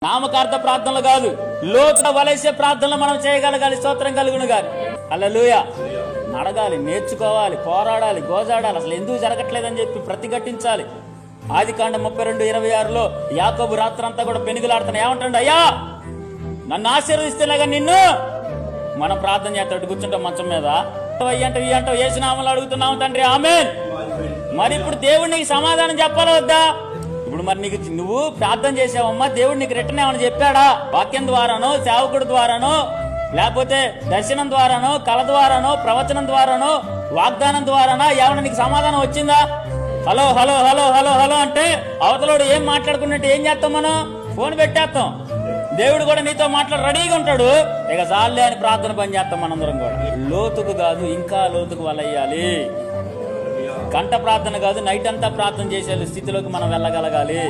నామకార్థ ప్రార్థనలు కాదు, లోతు వలసే ప్రార్థనలు మనం చేయగలగాలి. స్తోత్రం కలుగును గాని. హల్లెలూయా. అడగాలి, నేర్చుకోవాలి, పోరాడాలి, గోజాడాలి. అసలు ఎందుకు జరగట్లేదని చెప్పి ప్రతిఘటించాలి. ఆదికాండం 32:26 యాకోబు రాత్రంతా కూడా పెనుగులాడుతాను. ఏమంటాడు? అయ్యా నన్ను ఆశీర్వదిస్తేలాగా నిన్ను. మనం ప్రార్థన చేస్తాడు, కూర్చుంటాం మంచం మీద. అయ్యంటావు ఇవి అంటావు, యేసు నామములో అడుగుతున్నావు తండ్రి, ఆమేన్. మరి ఇప్పుడు దేవుడు నీకు సమాధానం చెప్పాలా వద్దా? ఇప్పుడు మరి నీకు నువ్వు ప్రార్థన చేసావమ్మా, దేవుడు నీకు రిటర్న్ ఏమని చెప్పాడా? వాక్యం ద్వారానో, సేవకుడి ద్వారానో, లేకపోతే దర్శనం ద్వారానో, కళ ద్వారానో, ప్రవచనం ద్వారానో, వాగ్దానం ద్వారానో ఏమన్నా నీకు సమాధానం వచ్చిందా? Hello hello hello hello hello అంటే అవతలోడు ఏం మాట్లాడుకున్నట్టు ఏం చేస్తాం? మనం ఫోన్ పెట్టేస్తాం. దేవుడు కూడా నీతో మాట్లాడి రెడీగా ఉంటాడు. ఇక చాలే అని ప్రార్థన పని చేస్తాం మనందరం కూడా. లోతుకు కాదు, ఇంకా లోతుకు వలయ్యాలి. గంట ప్రార్థన కాదు, నైట్ అంతా ప్రార్థన చేసే స్థితిలోకి మనం వెళ్ళగలగాలి.